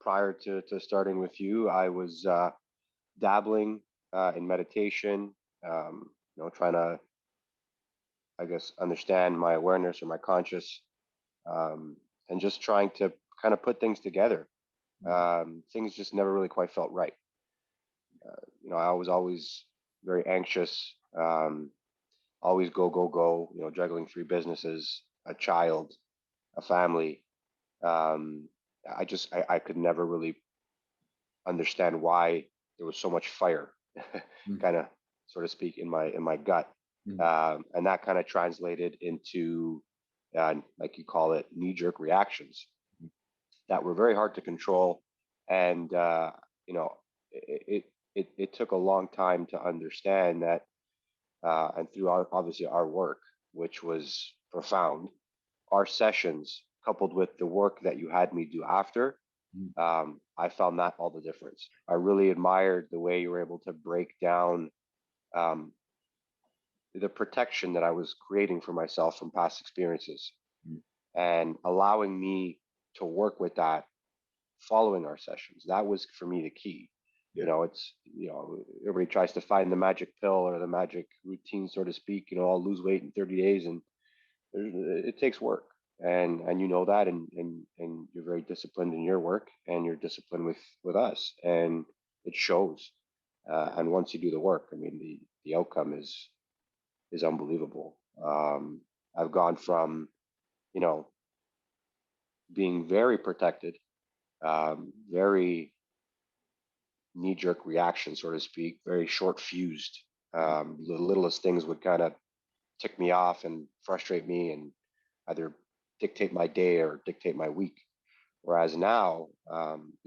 prior to starting with you, I was dabbling in meditation, trying to, I guess, understand my awareness or my conscious, and just trying to kind of put things together. Things just never really quite felt right. I was always very anxious, always go, go, go, juggling three businesses, a child, a family. Um, I could never really understand why there was so much fire, Mm. kind of, so to speak, in my gut, Mm. and that kind of translated into, like you call it, knee jerk reactions that were very hard to control, and you know, it took a long time to understand that, and through obviously our work, which was profound, our sessions coupled with the work that you had me do after, Mm. I found that all the difference. I really admired the way you were able to break down um, the protection that I was creating for myself from past experiences Mm. and allowing me to work with that following our sessions. That was for me the key. Yeah. It's, everybody tries to find the magic pill or the magic routine, so to speak. I'll lose weight in 30 days, and it takes work. And you know that, and you're very disciplined in your work, and you're disciplined with us, and it shows. And once you do the work, I mean, the outcome is unbelievable. I've gone from, you know, being very protected, very knee jerk reaction, so to speak, very short fused. The littlest things would kind of tick me off and frustrate me and either dictate my day or dictate my week. Whereas now,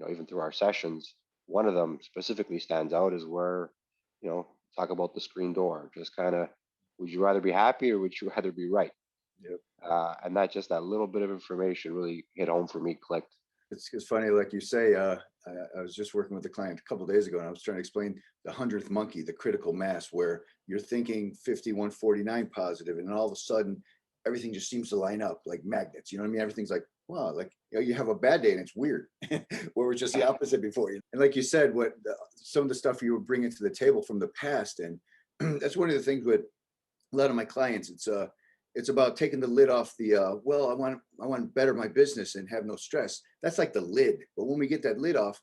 even through our sessions, one of them specifically stands out is where, talk about the screen door, just kind of, would you rather be happy or would you rather be right? Yep. And that just that little bit of information really hit home for me, clicked. It's funny, like you say. I was just working with a client a couple of days ago, and I was trying to explain the 100th monkey, the critical mass, where you're thinking 5149 positive, and then all of a sudden, everything just seems to line up like magnets. You know what I mean? Everything's like, wow, like you have a bad day and it's weird, where it was just the opposite before you. And like you said, some of the stuff you were bringing to the table from the past, and that's one of the things with a lot of my clients. It's about taking the lid off the well, I want to better my business and have no stress. That's like the lid. But when we get that lid off,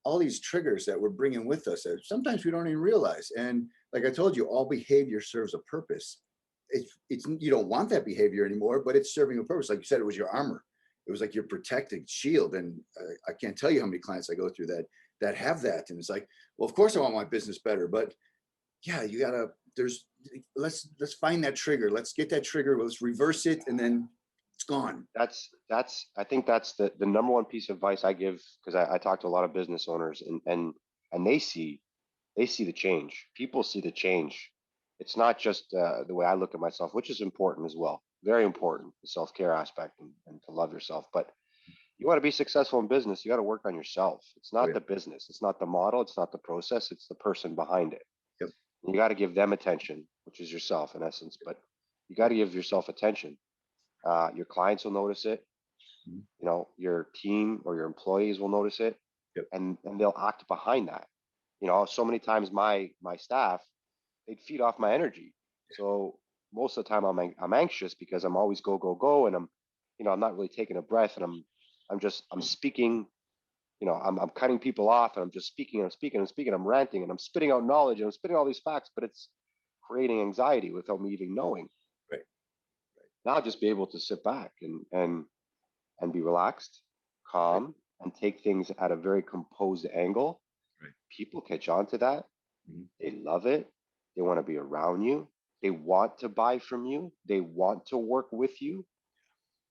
all these triggers that we're bringing with us, sometimes we don't even realize. And like I told you, all behavior serves a purpose. It's you don't want that behavior anymore, but it's serving a purpose. Like you said, it was your armor. It was like your protecting shield. And I can't tell you how many clients I go through that have that. And it's like, well, of course I want my business better, but yeah, you gotta, let's find that trigger. Let's get that trigger. Let's reverse it. And then it's gone. I think that's the number one piece of advice I give, because I talk to a lot of business owners, and they see the change. People see the change. It's not just the way I look at myself, which is important as well, very important, the self-care aspect, and to love yourself. But you want to be successful in business, you got to work on yourself. It's Oh not yeah. the business, it's not the model, it's not the process, it's the person behind it. Yep. You got to give them attention, which is yourself in essence. But you got to give yourself attention. Your clients will notice it. Mhm. Your team or your employees will notice it, Yep. and they'll act behind that. So many times my staff, they'd feed off my energy. So most of the time I'm anxious because I'm always go go go, and I'm not really taking a breath, and I'm speaking. I'm cutting people off, and I'm just speaking, and I'm speaking, and speaking, I'm ranting, and I'm spitting out knowledge, and I'm spitting all these facts, but it's creating anxiety without me even knowing. Right. Now I'll just be able to sit back and be relaxed, Right. calm, and take things at a very composed angle. Right. People catch on to that. Mhm. They love it. They want to be around you. They want to buy from you. They want to work with you.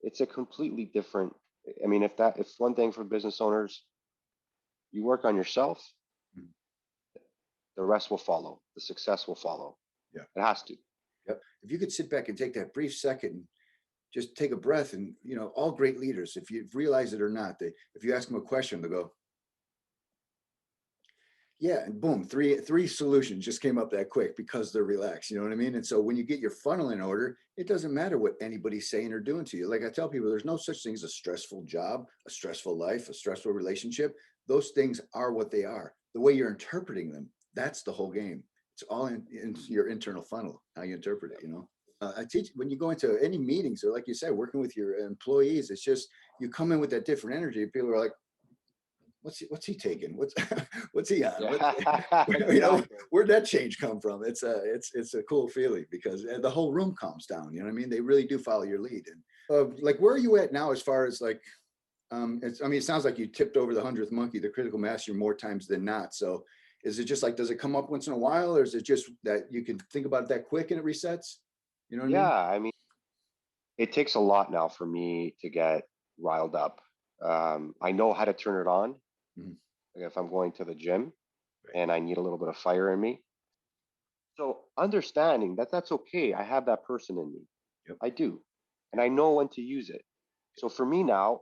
It's a completely different. I mean, if one thing for business owners, you work on yourself, Mhm. the rest will follow. The success will follow. Yeah. It has to. Yep. If you could sit back and take that brief second and just take a breath, and all great leaders, if you realize it or not, if you ask them a question, they'll go, Yeah, and boom, three solutions just came up that quick because they're relaxed. You know what I mean? And so when you get your funnel in order, it doesn't matter what anybody's saying or doing to you. Like I tell people, there's no such thing as a stressful job, a stressful life, a stressful relationship. Those things are what they are. The way you're interpreting them, that's the whole game. It's all in your internal funnel, how you interpret it, you know? I teach when you go into any meetings or like you said, working with your employees, it's just you come in with that different energy. People are like, what's he taking? What's what's he on? What, Yeah, you know, exactly. where'd that change come from? It's a cool feeling because the whole room calms down. You know what I mean? They really do follow your lead. And like, where are you at now as far as like, I mean, it sounds like you tipped over the 100th monkey, the critical mass, you're more times than not. So is it just like, does it come up once in a while, or is it just that you can think about it that quick and it resets? You know what I Yeah, mean? I mean, it takes a lot now for me to get riled up. I know how to turn it on. Mhm. Like if I'm going to the gym Right. and I need a little bit of fire in me. So understanding that that's okay. I have that person in me. Yep. I do. And Yep. I know when to use it. So for me now,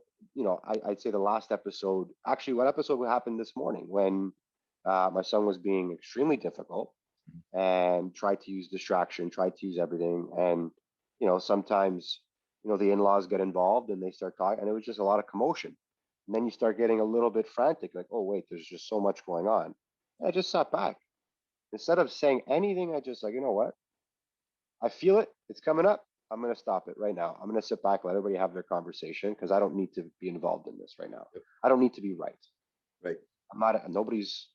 I'd say the last episode, actually, what episode happened this morning when my son was being extremely difficult Mhm. and tried to use distraction, tried to use everything. And, sometimes, the in laws get involved and they start talking, and it was just a lot of commotion. And then you start getting a little bit frantic, like, oh, wait, there's just so much going on. And I just sat back. Instead of saying anything, I just like, you know what? I feel it. It's coming up. I'm going to stop it right now. I'm going to sit back, let everybody have their conversation because I don't need to be involved in this right now. Yep. I don't need to be right. Right. I'm not. Nobody's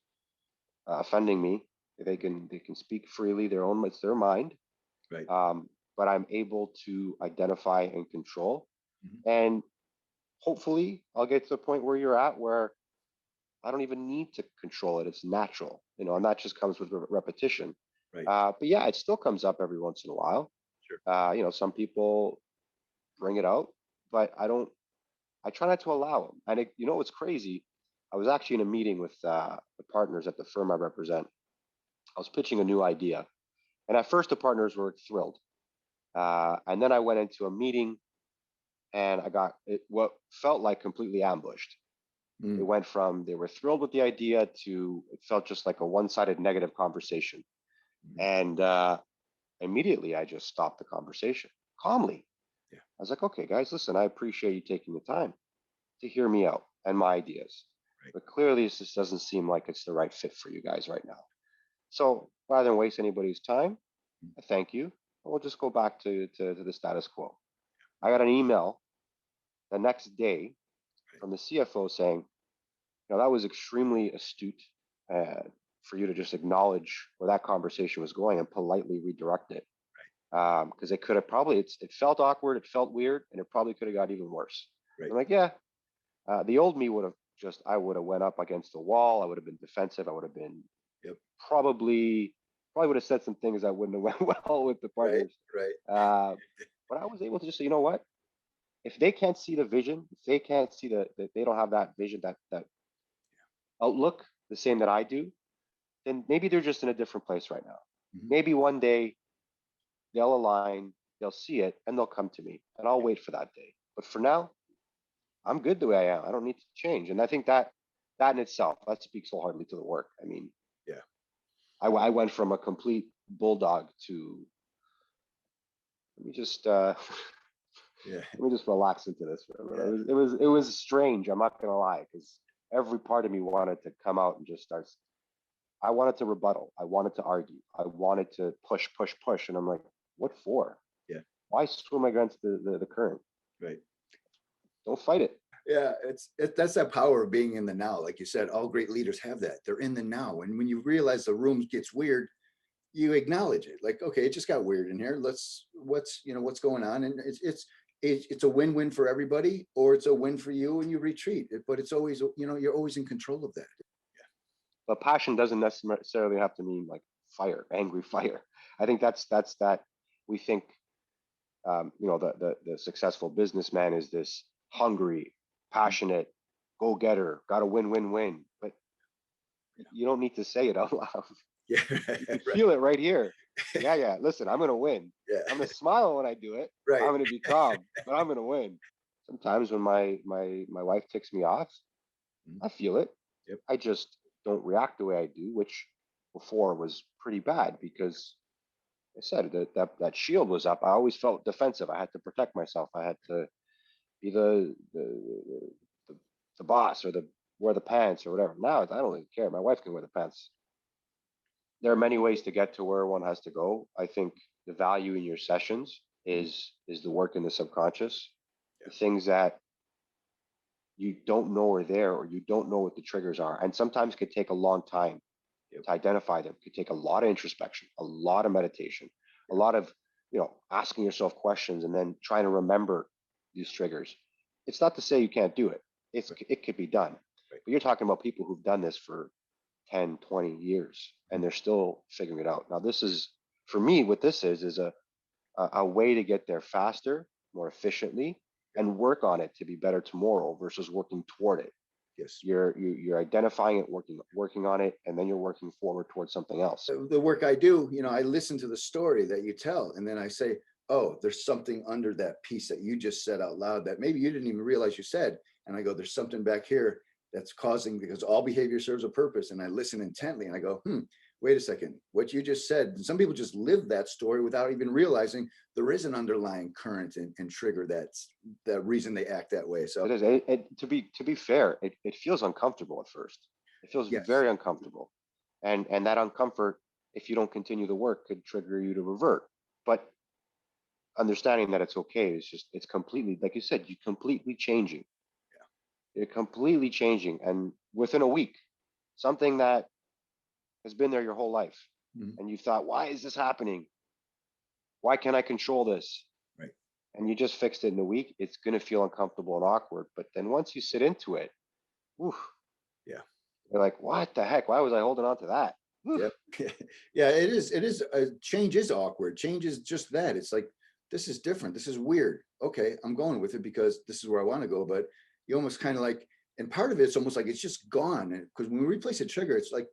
offending me. They can speak freely. It's their mind. Right. But I'm able to identify and control. Mhm. And hopefully, I'll get to the point where you're at, where I don't even need to control it. It's natural, and that just comes with repetition. Right. But yeah, it still comes up every once in a while. Sure. Some people bring it out, but I don't. I try not to allow them. And what's crazy? I was actually in a meeting with the partners at the firm I represent. I was pitching a new idea, and at first the partners were thrilled. And then I went into a meeting, and I got what felt like completely ambushed. It Mm. went from they were thrilled with the idea to it felt just like a one-sided negative conversation. Mhm. And immediately I just stopped the conversation calmly. Yeah. I was like, okay, guys, listen, I appreciate you taking the time to hear me out and my ideas. Right. But clearly, this just doesn't seem like it's the right fit for you guys right now. So rather than waste anybody's time, Mm. I thank you. We'll just go back to the status quo. I got an email the next day Right. from the CFO saying, that was extremely astute uh, for you to just acknowledge where that conversation was going and politely redirect it. Because it could have it felt awkward, it felt weird, and it probably could have got even worse. Right. I'm like, yeah, the old me I would have went up against the wall. I would have been defensive. I would have been Yep. probably, probably would have said some things that wouldn't have went well with the Right. partners. Right. Uh, but I was able to just say, you know what? If they can't see the vision, if they can't see they don't have that vision, that outlook, the same that I do, then maybe they're just in a different place right now. Mhm. Maybe one day they'll align, they'll see it, and they'll come to me, and I'll wait for that day. But for now, I'm good the way I am. I don't need to change. And I think that in itself, that speaks wholeheartedly to the work. I mean, Yeah. I went from a complete bulldog to let me just Yeah. let me just relax into this for a minute. Yeah. It was strange. I'm not gonna lie, because every part of me wanted to come out and just start. I wanted to rebuttal. I wanted to argue. I wanted to push, push, push. And I'm like, what for? Yeah. Why swim against the current? Right. Don't fight it. Yeah, that's that power of being in the now. Like you said, all great leaders have that. They're in the now. And when you realize the room gets weird, you acknowledge it. Like, okay, it just got weird in here. What's going on? And it's a win-win for everybody, or it's a win for you and you retreat. But it's always, you're always in control of that. But passion doesn't necessarily have to mean like fire, angry fire. I think that's that we think the successful businessman is this hungry, Mm. passionate, go getter, got to win, win, win. But you don't need to say it out loud. Yeah. You can Right. feel it right here. Yeah, yeah. Listen, I'm gonna win. I'm Yeah. gonna smile when I do it. Right. I'm gonna be calm, but I'm gonna win. Sometimes when my wife ticks me off, Mm. I feel it. Yep. I just don't react the way I do, which before was pretty bad because I said that shield was up. I always felt defensive. I had to protect myself. I had to be the, the boss or the wear the pants or whatever. Now I don't really care. My wife can wear the pants. There are many ways to get to where one has to go. I think the value in your sessions is the work in the subconscious, the things that you don't know are there or you don't know what the triggers are, and sometimes could take a long time to identify them. It could take a lot of introspection, a lot of meditation, a lot of asking yourself questions and then trying to remember these triggers. It's not to say you can't do it. It could be done, but you're talking about people who've done this for 10, 20 years and they're still figuring it out. Now, this is for me, what this is a way to get there faster, more efficiently, and work on it to be better tomorrow versus working toward it. Yes. You're identifying it, working on it, and then you're working forward towards something else. The work I do, I listen to the story that you tell, and then I say, oh, there's something under that piece that you just said out loud that maybe you didn't even realize you said. And I go, there's something back here that's causing, because all behavior serves a purpose. And I listen intently and I go, wait a second, what you just said. And some people just live that story without even realizing there is an underlying current and trigger that's the reason they act that way. So it is. To be fair, it feels uncomfortable at first. It feels very uncomfortable, and that uncomfort, if you don't continue the work, could trigger you to revert. But understanding that it's okay, it's completely, like you said, you're completely changing. You're completely changing, and within a week, something that has been there your whole life, and you thought, why is this happening? Why can't I control this? Right. And you just fixed it in a week. It's going to feel uncomfortable and awkward, but then once you sit into it, whew, you're like, what the heck? Why was I holding on to that? Yeah, it is. Change is awkward. Change is just that. It's like, this is different. This is weird. Okay, I'm going with it because this is where I want to go. But you almost kind of like, and part of it's almost like it's just gone. And because when we replace a trigger, it's like,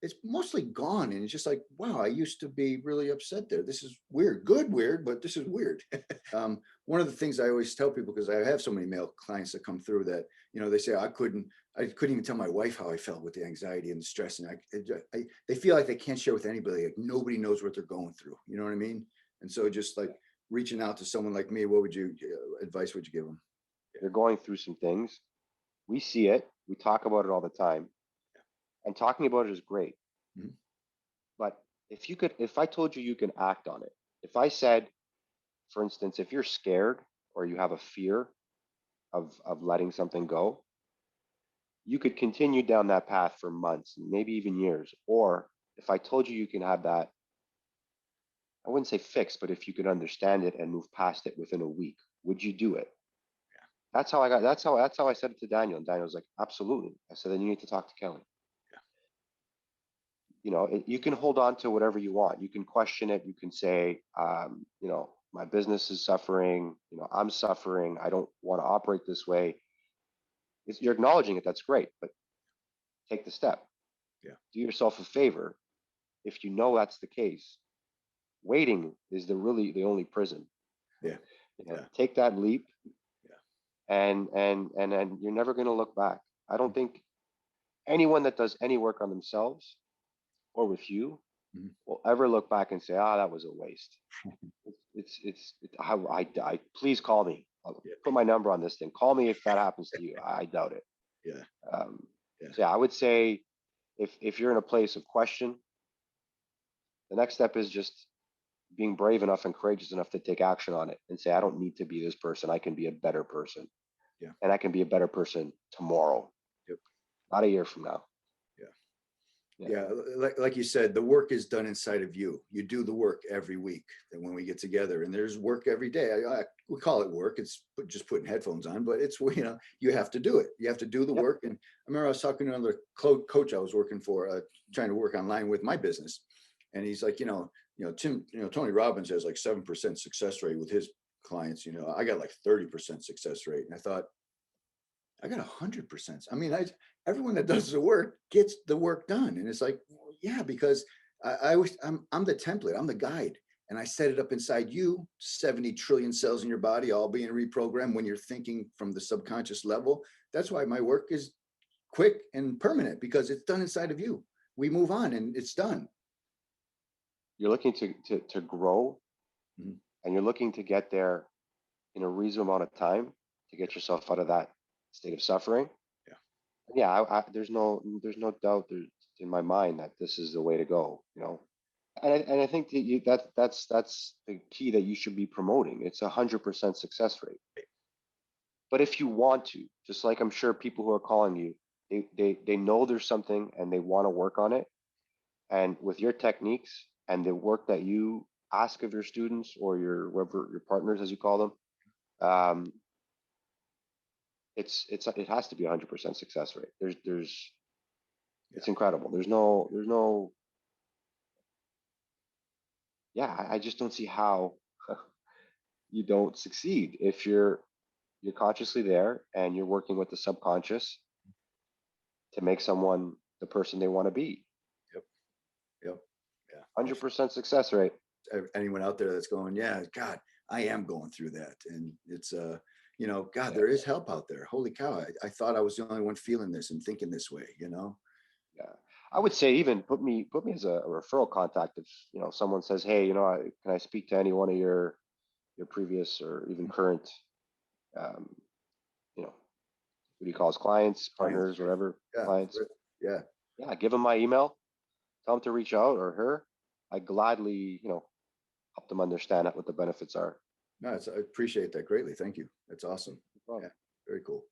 it's mostly gone. And it's just like, wow, I used to be really upset there. This is weird, good, weird, but this is weird. One of the things I always tell people, because I have so many male clients that come through that, they say, I couldn't even tell my wife how I felt with the anxiety and the stress. And they feel like they can't share with anybody. Like nobody knows what they're going through. You know what I mean? And so just like reaching out to someone like me, what advice would you give them? You're going through some things. We see it. We talk about it all the time. And talking about it is great. But if I told you can act on it, if I said, for instance, if you're scared or you have a fear of letting something go, you could continue down that path for months, maybe even years. Or if I told you can have that, I wouldn't say fixed, but if you could understand it and move past it within a week, would you do it? That's how I said it to Daniel. And Daniel was like, absolutely. I said, then you need to talk to Kelly. You can hold on to whatever you want. You can question it. You can say, my business is suffering. I'm suffering. I don't want to operate this way. You're acknowledging it. That's great, but take the step. Do yourself a favor. If you know that's the case, waiting is the only prison. Take that leap. And you're never going to look back. I don't think anyone that does any work on themselves or with you will ever look back and say, that was a waste. I please call me. I'll put my number on this thing. Call me if that happens to you. I doubt it. So I would say if you're in a place of question, the next step is just being brave enough and courageous enough to take action on it and say, I don't need to be this person. I can be a better person. And I can be a better person tomorrow. Not a year from now. Like you said, the work is done inside of you. You do the work every week. And when we get together, and there's work every day, we call it work. It's just putting headphones on, but it's, you have to do it. You have to do the work. And I remember I was talking to another coach I was working for, trying to work online with my business. And he's like, Tony Robbins has like 7% success rate with his clients. I got like 30% success rate. And I thought, I got 100%. I mean, everyone that does the work gets the work done. And it's like, because I'm the template, I'm the guide. And I set it up inside you, 70 trillion cells in your body, all being reprogrammed when you're thinking from the subconscious level. That's why my work is quick and permanent because it's done inside of you. We move on and it's done. You're looking to grow, Mhm. and you're looking to get there in a reasonable amount of time to get yourself out of that state of suffering. Yeah. Yeah, there's no doubt in my mind that this is the way to go. And I think that that's the key that you should be promoting. It's 100% success rate. But if you want to, just like I'm sure people who are calling you, they know there's something and they want to work on it. And with your techniques and the work that you ask of your students or your whoever your partners, as you call them, um, it has to be 100% success rate. Yeah. It's incredible. There's no yeah. I just don't see how you don't succeed if you're consciously there and you're working with the subconscious to make someone the person they want to be. Yep. Yep. Yeah. 100% success rate. Anyone out there that's going, yeah, God, I am going through that. And it's, God, Yeah, there is help out there. Holy cow. I thought I was the only one feeling this and thinking this way, yeah. I would say even put me as a referral contact if someone says, hey, can I speak to any one of your previous or even current um, you know what do you call us, clients, Clients. partners, whatever, Yeah. clients. Yeah. Yeah, give them my email, tell them to reach out, or her. I gladly help them understand what the benefits are. No, I appreciate that greatly. Thank you. That's awesome. No Yeah. problem. Very cool.